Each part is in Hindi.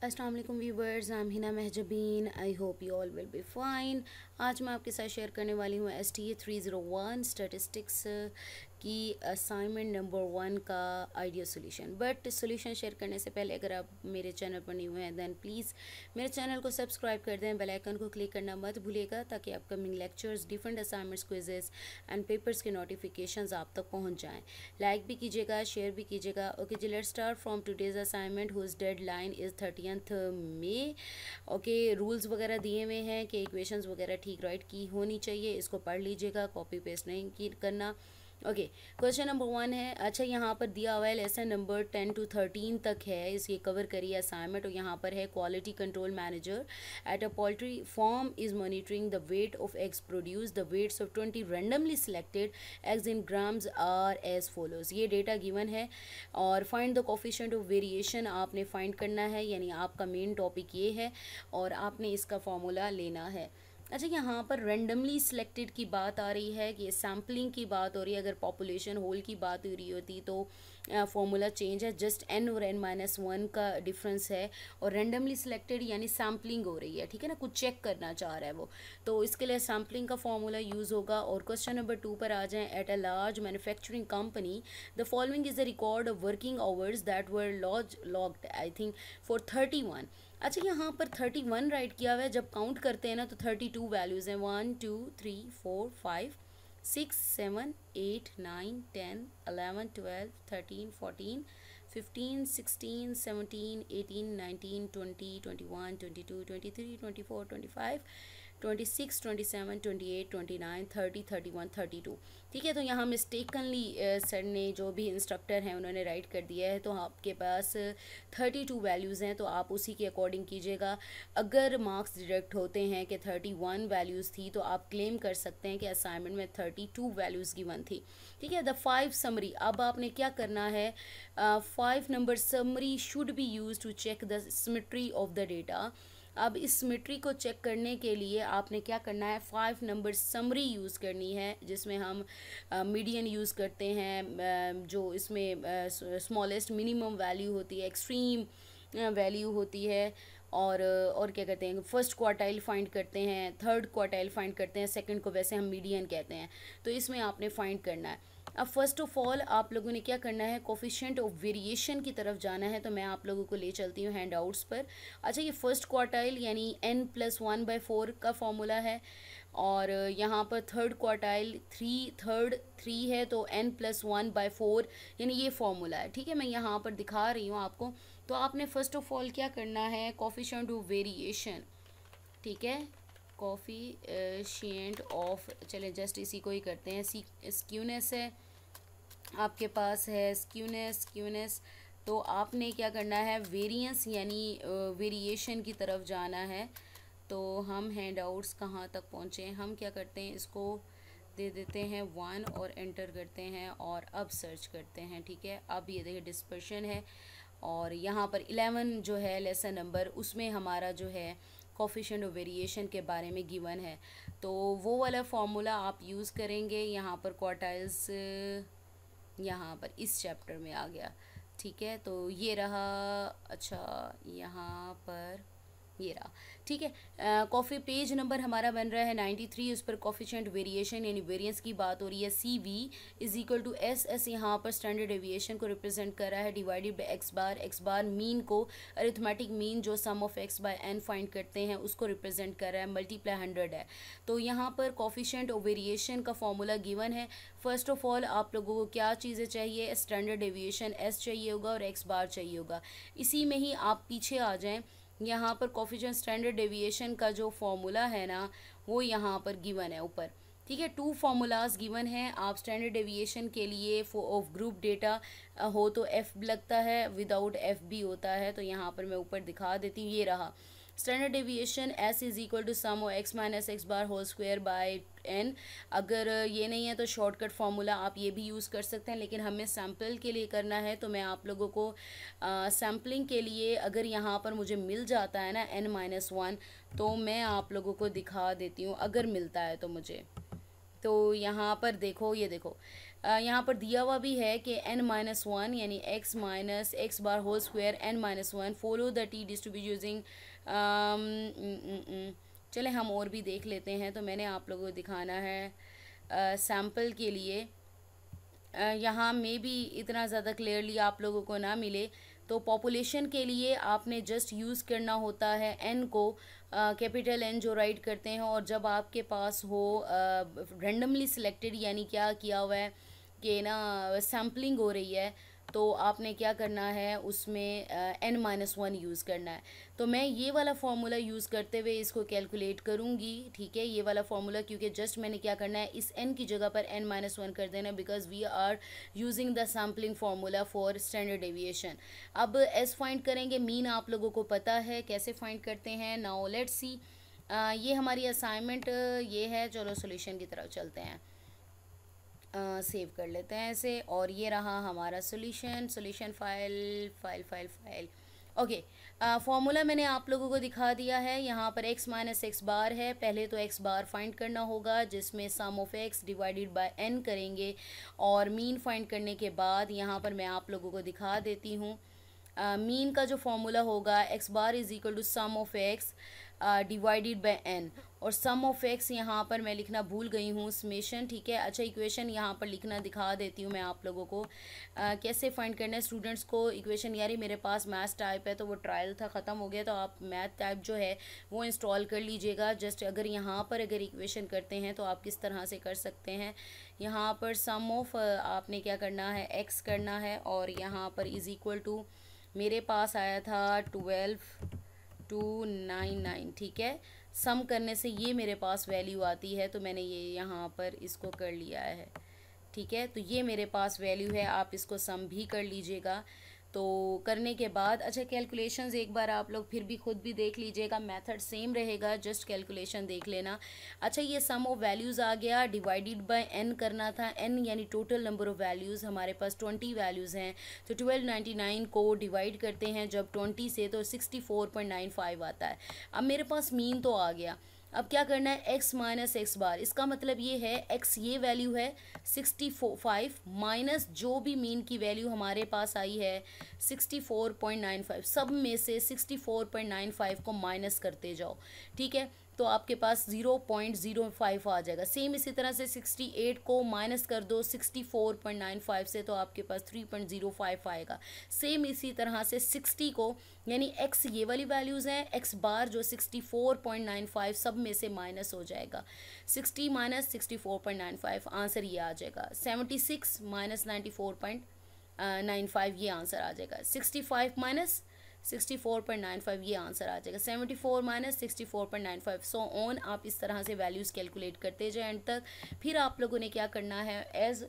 अस्सलाम वालेकुम viewers, I am Hina Mahjabeen. I hope you all will be fine. आज मैं आपके साथ शेयर करने वाली हूँ STA301 स्टैटिस्टिक्स की असाइनमेंट नंबर 1 का idea solution. But solution share करने से पहले अगर आप मेरे चैनल पर न्यू हैं दैन प्लीज़ मेरे चैनल को सब्सक्राइब कर दें, बेल आइकन को क्लिक करना मत भूलिएगा ताकि upcoming lectures, different assignments, quizzes and papers के नोटिफिकेशंस आप तक पहुँच जाएँ। लाइक भी कीजिएगा, शेयर भी कीजिएगा। ओके जी, let's start from today's assignment whose deadline is 30th May. Okay, rules वगैरह दिए हुए हैं कि इक्वेशंस वगैरह ठीक राइट की होनी चाहिए। इसको पढ़ लीजिएगा, कॉपी पेस्ट नहीं करना। ओके, क्वेश्चन नंबर 1 है। अच्छा, यहाँ पर दिया हुआ है लेसन नंबर 10 to 13 तक है, इसकी कवर करिए असाइनमेंट। और यहाँ पर है quality control manager at a poultry farm is monitoring the weight of eggs produce. The weights of 20 randomly selected eggs in grams are as follows. ये डेटा गिवन है और find the coefficient of variation आपने फाइंड करना है, यानी आपका मेन टॉपिक ये है और आपने इसका फॉर्मूला लेना है। अच्छा, यहाँ पर रेंडमली सिलेक्टेड की बात आ रही है कि सैम्पलिंग की बात हो रही है। अगर पॉपुलेशन होल की बात हो रही होती तो फॉर्मूला चेंज है, जस्ट n और n-1 का डिफरेंस है। और रेंडमली सिलेक्टेड यानी सैम्पलिंग हो रही है, ठीक है ना, कुछ चेक करना चाह रहा है वो, तो इसके लिए सैम्पलिंग का फॉर्मूला यूज़ होगा। और क्वेश्चन नंबर 2 पर आ जाएँ। At a large manufacturing company the following is the record of working hours that were logged I think for 31। अच्छा, यहाँ पर 31 राइट किया हुआ है। जब काउंट करते हैं ना तो 32 वैल्यूज़ हैं, 1 2 3 4 5 6 7 8 9 10 11 12 13 14 15 16 17 18 19 20 21 22 23 24 25 26 27 28 29 30 31 32। ठीक है, तो यहाँ मिस्टेकनली सर ने, जो भी इंस्ट्रक्टर हैं उन्होंने राइट कर दिया है, तो आपके पास 32 वैल्यूज़ हैं, तो आप उसी के अकॉर्डिंग कीजिएगा। अगर मार्क्स डिडक्ट होते हैं कि 31 वैल्यूज़ थी तो आप क्लेम कर सकते हैं कि असाइनमेंट में 32 वैल्यूज़ गिवन थी। ठीक है, द 5 समरी। अब आपने क्या करना है, 5 number summary should be use to check the symmetry of the data. अब इस सिमेट्री को चेक करने के लिए आपने क्या करना है, 5 नंबर समरी यूज़ करनी है, जिसमें हम मीडियन यूज़ करते हैं, जो इसमें स्मॉलेस्ट मिनिमम वैल्यू होती है, एक्सट्रीम वैल्यू होती है, और क्या करते हैं, फर्स्ट क्वार्टाइल फाइंड करते हैं, थर्ड क्वार्टाइल फाइंड करते हैं, सेकंड को वैसे हम मीडियन कहते हैं। तो इसमें आपने फाइंड करना है। अब फर्स्ट ऑफ ऑल आप लोगों ने क्या करना है, कोफिशिएंट ऑफ वेरिएशन की तरफ जाना है। तो मैं आप लोगों को ले चलती हूँ हैंड आउट्स पर। अच्छा, ये फर्स्ट क्वार्टाइल यानी n+1/4 का फॉर्मूला है। और यहाँ पर थर्ड क्वार्टाइल थर्ड 3 है, तो n+1/4 यानी ये फॉर्मूला है। ठीक है, मैं यहाँ पर दिखा रही हूँ आपको। तो आपने फर्स्ट ऑफ ऑल क्या करना है, कोफिशिएंट ऑफ वेरिएशन, ठीक है, कोफिशिएंट ऑफ, चले जस्ट इसी को ही करते हैं। स्क्यूनेस है आपके पास, है स्क्यूनेस। तो आपने क्या करना है, वेरिएंस यानी वेरिएशन की तरफ जाना है। तो हम हैंड आउट्स कहाँ तक पहुँचे, हम क्या करते हैं, इसको दे देते हैं 1 और एंटर करते हैं और अब सर्च करते हैं। ठीक है, अब ये देखिए डिस्पर्शन है और यहाँ पर 11 जो है लेसन नंबर, उसमें हमारा जो है कोफिशिएंट ऑफ वेरिएशन के बारे में गिवन है। तो वो वाला फॉर्मूला आप यूज़ करेंगे। यहाँ पर क्वार्टाइल्स यहाँ पर इस चैप्टर में आ गया। ठीक है, तो ये रहा। अच्छा, यहाँ पर ये रहा। ठीक है, कॉफ़ी पेज नंबर हमारा बन रहा है 93। उस पर कोफिशिएंट वेरिएशन यानी वेरिएंस की बात हो रही है। CV=SS, यहाँ पर स्टैंडर्ड डेविएशन को रिप्रेजेंट कर रहा है, divided by X bar mean को, अरिथमेटिक मीन जो sum of x by n find करते हैं उसको रिप्रेजेंट कर रहा है, मल्टीप्लाई 100 है। तो यहाँ पर कोफिशिएंट ऑफ वेरिएशन का फॉर्मूला गिवन है। फर्स्ट ऑफ ऑल आप लोगों को क्या चीज़ें चाहिए, स्टैंडर्ड डेविएशन s चाहिए होगा और x बार चाहिए होगा। इसी में ही आप पीछे आ जाएँ, यहाँ पर कोफिशिएंट स्टैंडर्ड डेविएशन का जो फॉर्मूला है ना, वो यहाँ पर गिवन है ऊपर। ठीक है, 2 फार्मूलाज गिवन हैं। आप स्टैंडर्ड डेविएशन के लिए ऑफ ग्रुप डेटा हो तो f लगता है, विदाउट FB होता है। तो यहाँ पर मैं ऊपर दिखा देती हूँ, ये रहा स्टैंडर्ड डेविएशन S=सम ऑफ x-x⁻n। अगर ये नहीं है तो शॉर्टकट फार्मूला आप ये भी यूज़ कर सकते हैं, लेकिन हमें सैम्पल के लिए करना है। तो मैं आप लोगों को सैम्पलिंग के लिए अगर यहाँ पर मुझे मिल जाता है ना n-1, तो मैं आप लोगों को दिखा देती हूँ, अगर मिलता है तो मुझे। तो यहाँ पर देखो, ये देखो यहाँ पर दिया हुआ भी है कि n-1 यानी x minus x bar whole square n-1 follow the t distribute using. चले हम और भी देख लेते हैं। तो मैंने आप लोगों को दिखाना है सैम्पल के लिए, यहाँ में भी इतना ज़्यादा क्लियरली आप लोगों को ना मिले। तो पॉपुलेशन के लिए आपने जस्ट यूज़ करना होता है n को, कैपिटल N जो राइट करते हैं, और जब आपके पास हो रेंडमली सिलेक्टेड, यानी क्या किया हुआ है कि ना सैम्पलिंग हो रही है, तो आपने क्या करना है उसमें n-1 यूज़ करना है। तो मैं ये वाला फार्मूला यूज़ करते हुए इसको कैलकुलेट करूँगी, ठीक है, ये वाला फार्मूला, क्योंकि जस्ट मैंने क्या करना है इस n की जगह पर n-1 कर देना, because we are using the sampling formula for standard deviation. अब एस फाइंड करेंगे, मीन आप लोगों को पता है कैसे फाइंड करते हैं। नाउ लेट्स सी, ये हमारी असाइनमेंट ये है। चलो सोल्यूशन की तरफ चलते हैं, सेव कर लेते हैं इसे, और ये रहा हमारा सॉल्यूशन फाइल। ओके, फॉर्मूला मैंने आप लोगों को दिखा दिया है। यहाँ पर x माइनस एक्स बार है, पहले तो x बार फाइंड करना होगा, जिसमें sum of x divided by n करेंगे, और मीन फाइंड करने के बाद यहाँ पर मैं आप लोगों को दिखा देती हूँ। मीन का जो फॉर्मूला होगा x bar is equal to sum of x divided by n, और सम ऑफ x यहाँ पर मैं लिखना भूल गई हूँ, समेशन, ठीक है। अच्छा, इक्वेशन यहाँ पर लिखना दिखा देती हूँ मैं आप लोगों को कैसे फाइंड करना है। स्टूडेंट्स को इक्वेशन, यार मेरे पास मैथ्स टाइप है, तो वो ट्रायल था ख़त्म हो गया, तो आप मैथ टाइप जो है वो इंस्टॉल कर लीजिएगा। जस्ट अगर यहाँ पर अगर इक्वेशन करते हैं तो आप किस तरह से कर सकते हैं। यहाँ पर सम ऑफ आपने क्या करना है, x करना है, और यहाँ पर इज़ इक्वल टू मेरे पास आया था 12,299, ठीक है। सम करने से ये मेरे पास वैल्यू आती है, तो मैंने ये यहाँ पर इसको कर लिया है, ठीक है। तो ये मेरे पास वैल्यू है, आप इसको सम भी कर लीजिएगा। तो करने के बाद अच्छा कैलकुलेशंस एक बार आप लोग फिर भी खुद भी देख लीजिएगा, मेथड सेम रहेगा, जस्ट कैलकुलेशन देख लेना। अच्छा, ये सम ऑफ वैल्यूज़ आ गया, डिवाइडेड बाय n करना था। n यानी टोटल नंबर ऑफ़ वैल्यूज़, हमारे पास 20 वैल्यूज़ हैं, तो 1299 को डिवाइड करते हैं जब 20 से, तो 64.95 आता है। अब मेरे पास मीन तो आ गया, अब क्या करना है, x माइनस एक्स बार, इसका मतलब ये है x ये वैल्यू है 65 माइनस जो भी मीन की वैल्यू हमारे पास आई है 64.95, सब में से 64.95 को माइनस करते जाओ, ठीक है। तो आपके पास 0.05 आ जाएगा। सेम इसी तरह से 68 को माइनस कर दो 64.95 से, तो आपके पास 3.05 आएगा। सेम इसी तरह से 60 को, यानी x ये वाली वैल्यूज़ हैं, x बार जो 64.95 सब में से माइनस हो जाएगा, 60 माइनस 64.95, आंसर ये आ जाएगा। 76 माइनस 94.95 ये आंसर आ जाएगा। 65 माइनस 64.95 ये आंसर आ जाएगा। 74 माइनस 64.95 सो ऑन, आप इस तरह से वैल्यूज़ कैलकुलेट करते जाए एंड तक। फिर आप लोगों ने क्या करना है, as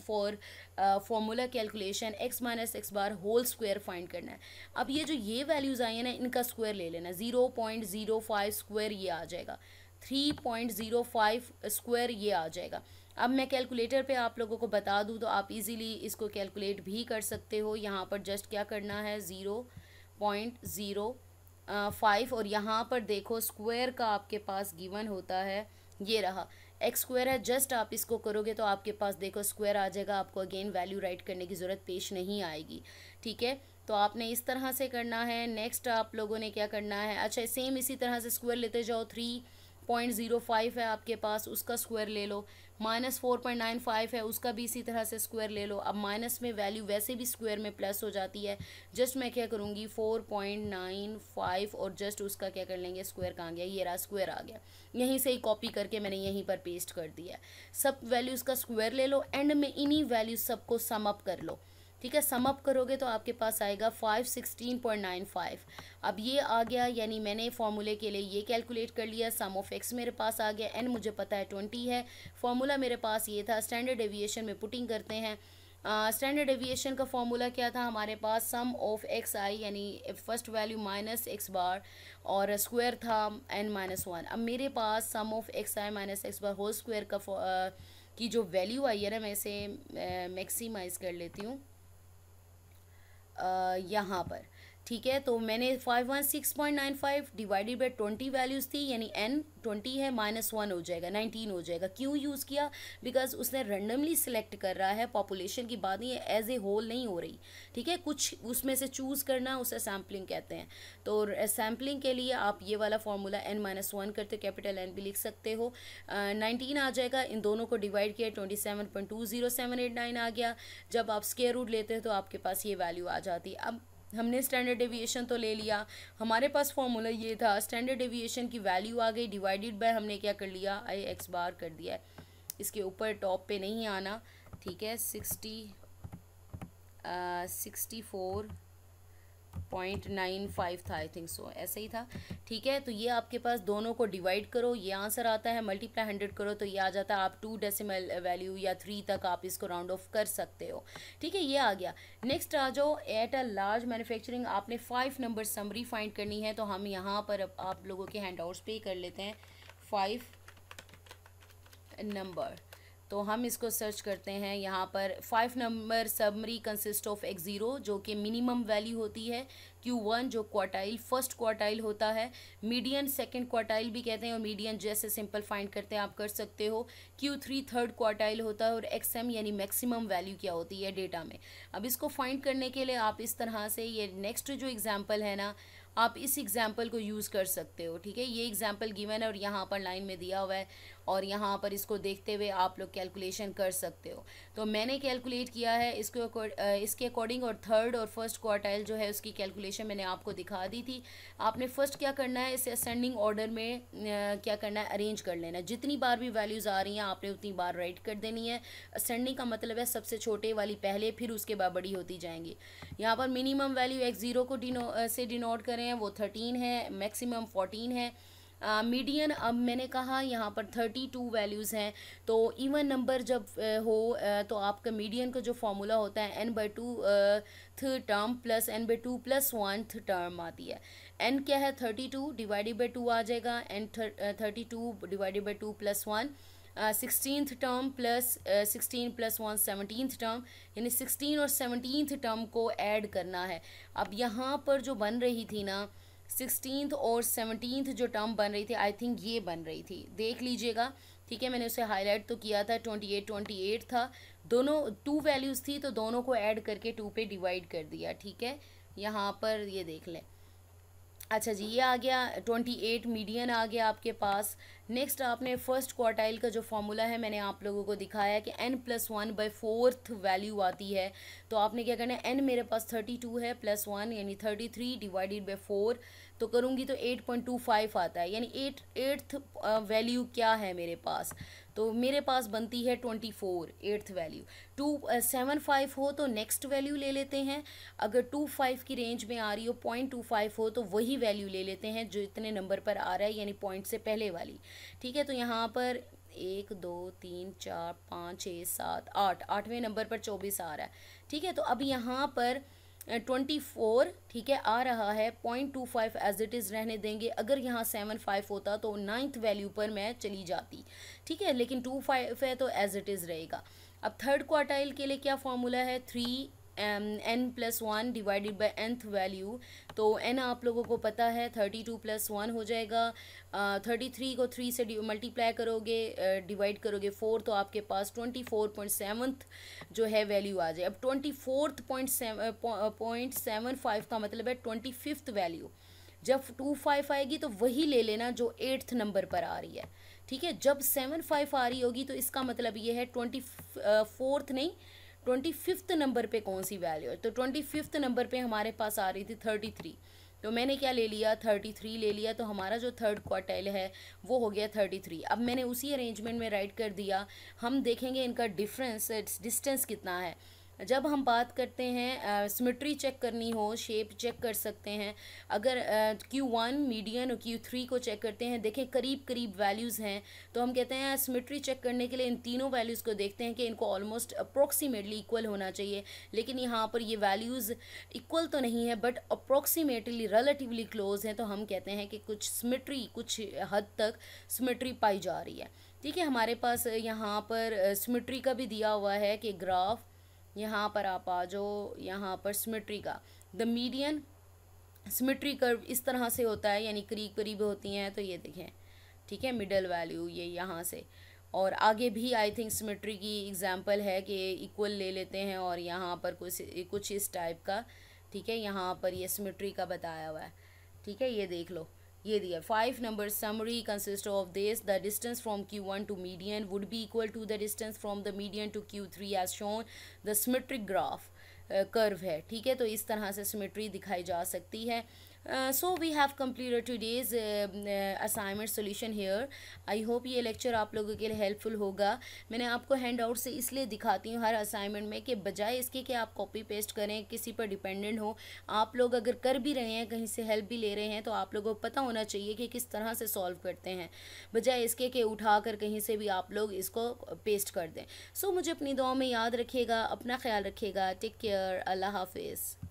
for formula calculation x minus x bar whole square find करना है। अब ये जो ये वैल्यूज़ आई है ना, इनका स्क्वायर ले लेना, 0.05 स्क्वायर ये आ जाएगा, 3.05 स्क्वायर ये आ जाएगा। अब मैं कैलकुलेटर पे आप लोगों को बता दूँ तो आप इजीली इसको कैलकुलेट भी कर सकते हो। यहाँ पर जस्ट क्या करना है, 0.05, और यहाँ पर देखो स्क्वायर का आपके पास गिवन होता है, ये रहा एक्स स्क्वायर है। जस्ट आप इसको करोगे तो आपके पास देखो स्क्वायर आ जाएगा, आपको अगेन वैल्यू राइट करने की ज़रूरत पेश नहीं आएगी, ठीक है। तो आपने इस तरह से करना है। नेक्स्ट आप लोगों ने क्या करना है, अच्छा सेम इसी तरह से स्क्वायर लेते जाओ, 3.05 है आपके पास, उसका स्क्वायर ले लो। माइनस 4.95 है, उसका भी इसी तरह से स्क्वायर ले लो। अब माइनस में वैल्यू वैसे भी स्क्वायर में प्लस हो जाती है, जस्ट मैं क्या करूँगी 4.95, और जस्ट उसका क्या कर लेंगे, स्क्वायर कहाँ गया, ये रहा स्क्वायर आ गया। यहीं से ही कॉपी करके मैंने यहीं पर पेस्ट कर दिया। सब वैल्यूज़ का स्क्वायर ले लो, एंड में इन्हीं वैल्यूज सबको सम अप कर लो, ठीक है। सम अप करोगे तो आपके पास आएगा 516.95। अब ये आ गया, यानी मैंने फॉर्मूले के लिए ये कैलकुलेट कर लिया। सम ऑफ एक्स मेरे पास आ गया, एन मुझे पता है 20 है, फॉर्मूला मेरे पास ये था। स्टैंडर्ड डेविएशन में पुटिंग करते हैं। स्टैंडर्ड डेविएशन का फॉर्मूला क्या था हमारे पास, सम ऑफ एक्स आई, यानी first value minus x bar, और स्क्वायर था n-1। अब मेरे पास sum of X I minus x bar whole square का की जो वैल्यू आई है ना, मैं इसे मैक्सिमाइज कर लेती हूँ यहाँ पर। ठीक है, तो मैंने 516.95 डिवाइडेड बाई 20 वैल्यूज़ थी, यानी n 20 है, -1 हो जाएगा, 19 हो जाएगा। क्यों यूज़ किया? बिकॉज उसने रेंडमली सिलेक्ट कर रहा है, पॉपुलेशन की बात नहीं है, एज ए होल नहीं हो रही। ठीक है, कुछ उसमें से चूज़ करना, उसे सैम्पलिंग कहते हैं। तो सैम्पलिंग के लिए आप ये वाला फार्मूला n-1 करते कैपिटल N भी लिख सकते हो। 19 आ जाएगा, इन दोनों को डिवाइड किया 27.20789 आ गया। जब आप स्क्वायर रूट लेते हैं तो आपके पास ये वैल्यू आ जाती है। अब हमने स्टैंडर्ड डेविएशन तो ले लिया, हमारे पास फॉर्मूला ये था, स्टैंडर्ड डेविएशन की वैल्यू आ गई, डिवाइडेड बाय हमने क्या कर लिया, आई एक्स बार कर दिया है, इसके ऊपर टॉप पे नहीं आना। ठीक है, 64.95 था, आई थिंक सो, ऐसे ही था। ठीक है, तो ये आपके पास दोनों को डिवाइड करो, ये आंसर आता है, मल्टीप्लाई 100 करो तो ये आ जाता है। आप 2 डेसिमल वैल्यू या 3 तक आप इसको राउंड ऑफ कर सकते हो। ठीक है, ये आ गया। नेक्स्ट आ जाओ, एट अ लार्ज मैन्युफैक्चरिंग, आपने 5 नंबर समरी फाइंड करनी है, तो हम यहाँ पर आप लोगों के हैंडआउट्स पे कर लेते हैं 5 नंबर। तो हम इसको सर्च करते हैं यहाँ पर। 5 number summary consist of x0 जो कि मिनिमम वैल्यू होती है, Q1 जो क्वार्टाइल फर्स्ट क्वार्टाइल होता है, मीडियन सेकंड क्वार्टाइल भी कहते हैं, और मीडियन जैसे सिंपल फाइंड करते हैं आप कर सकते हो। Q3 थर्ड क्वार्टाइल होता है, और XM यानी मैक्सिमम वैल्यू क्या होती है डेटा में। अब इसको फाइंड करने के लिए आप इस तरह से, ये नेक्स्ट जो एग्जाम्पल है ना, आप इस एग्जाम्पल को यूज़ कर सकते हो। ठीक है, ये एग्जाम्पल गिवन है और यहाँ पर लाइन में दिया हुआ है, और यहाँ पर इसको देखते हुए आप लोग कैलकुलेशन कर सकते हो। तो मैंने कैलकुलेट किया है इसको इसके अकॉर्डिंग, और थर्ड और फर्स्ट क्वार्टाइल जो है उसकी कैलकुलेशन मैंने आपको दिखा दी थी। आपने फर्स्ट क्या करना है, इसे असेंडिंग ऑर्डर में क्या करना है, अरेंज कर लेना है। जितनी बार भी वैल्यूज़ आ रही हैं आपने उतनी बार राइट कर देनी है। असेंडिंग का मतलब है सबसे छोटे वाली पहले, फिर उसके बाद बड़ी होती जाएंगी। यहाँ पर मिनिमम वैल्यू x0 को से डिनोट करें, वो 13 है, मैक्सिमम 14 है। मीडियन अब मैंने कहा यहाँ पर 32 वैल्यूज़ हैं, तो इवन नंबर जब हो तो आपका मीडियन का जो फॉर्मूला होता है n/2 term plus n/2 + 1 term आती है। n क्या है, 32 डिवाइडेड बाई 2 आ जाएगा, n 32 divided by 2 + 1, 16th term plus 16 + 1 17th term, यानी 16 और 17th टर्म को ऐड करना है। अब यहाँ पर जो बन रही थी ना, 16th और 17th जो टर्म बन रही थी, आई थिंक ये बन रही थी, देख लीजिएगा। ठीक है, मैंने उसे हाईलाइट तो किया था, 28 था, दोनों 2 वैल्यूज़ थी, तो दोनों को ऐड करके 2 पे डिवाइड कर दिया। ठीक है, यहाँ पर ये देख लें। अच्छा जी, ये आ गया 28 मीडियन आ गया आपके पास। नेक्स्ट आपने फर्स्ट क्वार्टाइल का जो फॉर्मूला है मैंने आप लोगों को दिखाया कि n+1/4 वैल्यू आती है। तो आपने क्या करना है, n मेरे पास 32 है, +1 यानी 33 डिवाइडेड बाई 4, तो करूँगी तो 8.25 आता है, यानी 8th वैल्यू क्या है मेरे पास, तो मेरे पास बनती है 24 8th वैल्यू। 275 हो तो नेक्स्ट वैल्यू ले लेते हैं, अगर 25 की रेंज में आ रही हो, 0.25 हो तो वही वैल्यू ले लेते हैं जो इतने नंबर पर आ रहा है, यानी पॉइंट से पहले वाली। ठीक है, तो यहाँ पर 1 2 3 4 5 6 7 8, 8वें नंबर पर 24 आ रहा है। ठीक है, तो अब यहाँ पर 24 ठीक है आ रहा है, 0.25 एज इट इज़ रहने देंगे। अगर यहाँ 75 होता तो 9th वैल्यू पर मैं चली जाती। ठीक है, लेकिन 25 है तो एज इट इज़ रहेगा। अब थर्ड क्वार्टाइल के लिए क्या फॉर्मूला है, 3n+1 divided by nth value. तो n आप लोगों को पता है 32 + 1 हो जाएगा। 33 को 3 से मल्टीप्लाई करोगे, डिवाइड करोगे 4, तो आपके पास 24.7 जो है वैल्यू आ जाए। अब 24.75 का मतलब है 25th वैल्यू। जब 25 आएगी तो वही ले लेना जो 8th नंबर पर आ रही है। ठीक है, जब 75 आ रही होगी तो इसका मतलब ये है 24th नहीं, 25th नंबर पे कौन सी वैल्यू है। तो 25th नंबर पे हमारे पास आ रही थी 33, तो मैंने क्या ले लिया, 33 ले लिया। तो हमारा जो थर्ड क्वार्टाइल है वो हो गया 33। अब मैंने उसी अरेंजमेंट में राइट कर दिया। हम देखेंगे इनका डिफरेंस डिस्टेंस कितना है। जब हम बात करते हैं सिमेट्री चेक करनी हो, शेप चेक कर सकते हैं। अगर Q1 मीडियन और Q3 को चेक करते हैं, देखें करीब करीब वैल्यूज़ हैं, तो हम कहते हैं सिमेट्री चेक करने के लिए इन तीनों वैल्यूज़ को देखते हैं कि इनको ऑलमोस्ट अप्रोक्सीमेटली इक्वल होना चाहिए। लेकिन यहाँ पर ये वैल्यूज़ इक्वल तो नहीं है, बट अप्रोक्सीमेटली रिलेटिवली क्लोज हैं, तो हम कहते हैं कि कुछ सिमेट्री, कुछ हद तक सिमेट्री पाई जा रही है। ठीक है, हमारे पास यहाँ पर सिमेट्री का भी दिया हुआ है कि ग्राफ, यहाँ पर आप आ जाओ, यहाँ पर सिमेट्री का द मीडियन सिमेट्री कर्व इस तरह से होता है, यानी करीब करीब होती हैं, तो ये देखें, ठीक है, मिडल वैल्यू ये यहाँ से। और आगे भी आई थिंक सिमेट्री की एग्जांपल है कि इक्वल ले लेते हैं, और यहाँ पर कुछ इस टाइप का, ठीक है, यहाँ पर ये सिमेट्री का बताया हुआ है, ठीक है, ये देख लो, ये दिया 5 number summary consist of this, the distance from Q1 to median would be equal to the distance from the median to Q3 as shown the symmetric graph curve है, ठीक है, तो इस तरह से सिमेट्री दिखाई जा सकती है। So we have completed today's assignment solution here. I hope ये लेक्चर आप लोगों के लिए हेल्पफुल होगा। मैंने आपको हैंड आउट से इसलिए दिखाती हूँ हर असाइनमेंट में कि बजाय इसके कि आप कॉपी पेस्ट करें, किसी पर डिपेंडेंट हो, आप लोग अगर कर भी रहे हैं, कहीं से हेल्प भी ले रहे हैं, तो आप लोगों को पता होना चाहिए कि किस तरह से सॉल्व करते हैं, बजाय इसके कि उठा कर कहीं से भी आप लोग इसको पेस्ट कर दें। सो मुझे अपनी दुआ में याद रखिएगा, अपना ख्याल रखिएगा, टेक केयर, अल्लाह हाफिज़।